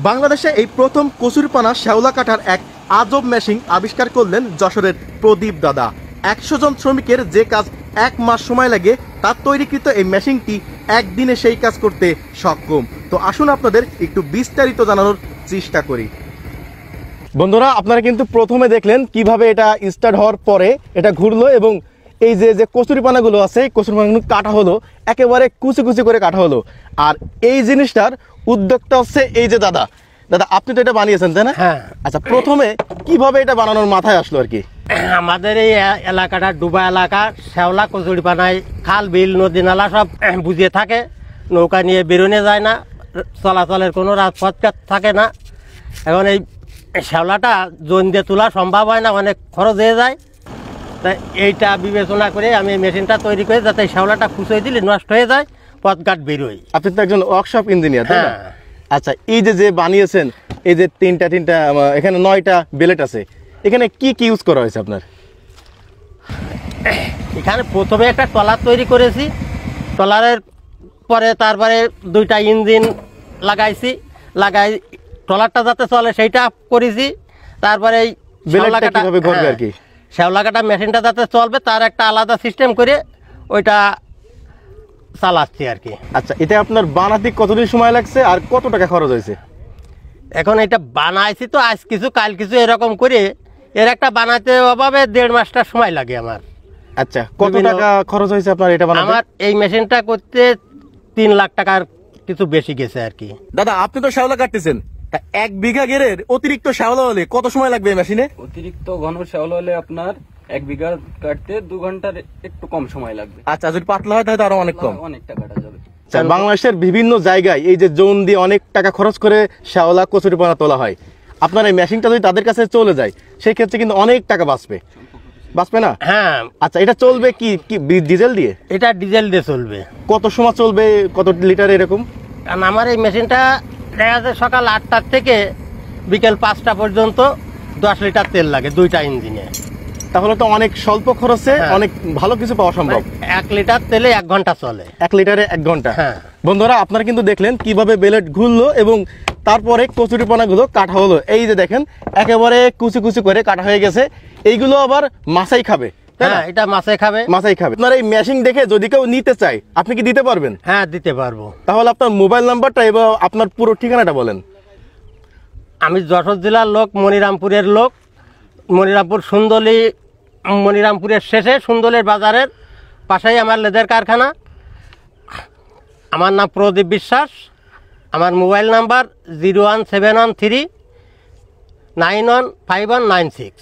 বাংলাদেশে এই প্রথম কচুরিপানা শ্যাওলা কাটার এক আজব মেশিন আবিষ্কার করলেন যশোরের প্রদীপ দাদা। 100 জন শ্রমিকের যে কাজ 1 মাস সময় লাগে তার তৈরিকৃত এই মেশিনটি একদিনে সেই কাজ করতে সক্ষম। তো আসুন আপনাদের একটু বিস্তারিত জানানোর চেষ্টা করি। বন্ধুরা, আপনারা কিন্তু প্রথমে দেখলেন কিভাবে এটা স্টার্ট হওয়ার পরে এটা ঘুরলো এবং এই যে কচুরিপানাগুলো আছে কচুরিপানাগুলো কাটা হলো, একেবারে কুচি কুচি করে কাটা হলো। আর এই জিনিসটার উদ্যোগটা হচ্ছে এই যে দাদা আপনি তো এটা বানিয়েছেন তাই না? হ্যাঁ। আচ্ছা, প্রথমে কিভাবে এটা বানানোর মাথায় আসলো আর কি? আমাদের এই এলাকাটা ডুবা এলাকা, শ্যাওলা কচুরিপানায় খাল বিল নদী নালা সব বুঝিয়ে থাকে, নৌকা নিয়ে বেরোনো যায় না, চলাচলের কোনো রাজপথ থাকে না। এখন এই শ্যাওলাটা জোন দিয়ে তোলা সম্ভব হয় না, অনেক খরচ হয়ে যায়। তাই এইটা বিবেচনা করে আমি মেশিনটা তৈরি করে যাতে শ্যাওলাটা খুঁচে দিলে নষ্ট হয়ে যায়, পথঘাট বেরোয়। আপনি তো একজন ওয়ার্কশপ ইঞ্জিনিয়ার তাই না? হ্যাঁ। আচ্ছা, এই যে বানিয়েছেন, এই যে তিনটা এখানে 9টা বেলেট আছে, এখানে কি ইউজ করা হয়েছে আপনার? এখানে প্রথমে একটা ট্রলার তৈরি করেছি, ট্রলারের পরে তারপরে 2টা ইঞ্জিন লাগাই ট্রলারটা যাতে চলে সেইটা করেছি। তারপরে এই শ্যাওলা কাটা মেশিনটা যাতে চলবে তার একটা আলাদা সিস্টেম করে ওইটা চালাচ্ছি আর কি। আচ্ছা, এটা আপনার বানাতে কতদিন সময় লাগছে আর কত টাকা খরচ হয়েছে? এখন এটা বানাইছি তো আজ কিছু কাল কিছু এরকম করে, এর একটা বানাতে অভাবে 1.5 মাসটা সময় লাগে আমার। আচ্ছা, কত টাকা খরচ হয়েছে আপনার এটা বানাতে? আমার এই মেশিনটা করতে 3 লাখ টাকার কিছু বেশি গেছে আর কি। দাদা, আপনি তো শ্যাওলা কাটতেছেন, 1 বিঘা গেরের অতিরিক্ত শ্যাওলা হলে কত সময় লাগবে এই মেশিনে? অতিরিক্ত ঘন শ্যাওলা হলে আপনার 1 বিঘা কাটতে 2 ঘন্টার একটু কম সময় লাগবে। আচ্ছা, যদি পাতলা হয় তাহলে আরো অনেক কম, অনেকটা কাটা যাবে। বাংলাদেশের বিভিন্ন জায়গায় এই যে জোন দিয়ে অনেক টাকা খরচ করে শ্যাওলা কচুরিপানা তোলা হয়। আপনার এই মেশিনটা যদি তাদের কাছে চলে যায় সেই ক্ষেত্রে কিন্তু অনেক টাকা বাঁচবে না? হ্যাঁ। আচ্ছা, এটা চলবে কি ডিজেল দিয়ে? এটা ডিজেল দিয়ে চলবে। কত সময় চলবে, কত লিটার এরকম? কারণ আমার এই মেশিনটা দেখা যায় সকাল 8টা থেকে বিকেল 5টা পর্যন্ত 10 লিটার তেল লাগে 2টা ইঞ্জিনে। তাহলে তো অনেক স্বল্প খরচে অনেক ভালো কিছু পাওয়া সম্ভব। 1 লিটার তেলে 1 ঘন্টা চলে। 1 লিটারে 1 ঘন্টা। হ্যাঁ। বন্ধুরা, আপনারা কিন্তু দেখলেন কিভাবে বেলেট ঘুরলো এবং তারপরে কচুরিপানাগুলো কাটা হলো। এই যে দেখেন একেবারে কুচি কুচি করে কাটা হয়ে গেছে। এইগুলো আবার মাছাই খাবে। হ্যাঁ, এটা মাছাই খাবে। আপনার এই মেশিন দেখে যদি কেউ নিতে চায় আপনি কি দিতে পারবেন? হ্যাঁ, দিতে পারবো। তাহলে আপনার মোবাইল নাম্বারটা এবং আপনার পুরো ঠিকানাটা বলেন। আমি যশোর জেলার লোক, মনিরামপুরের লোক। মনিরামপুর মনিরামপুরের শেষে সুন্দলের বাজারের পাশেই আমার লেদার কারখানা। আমার নাম প্রদীপ বিশ্বাস। আমার মোবাইল নাম্বার 01713 915196।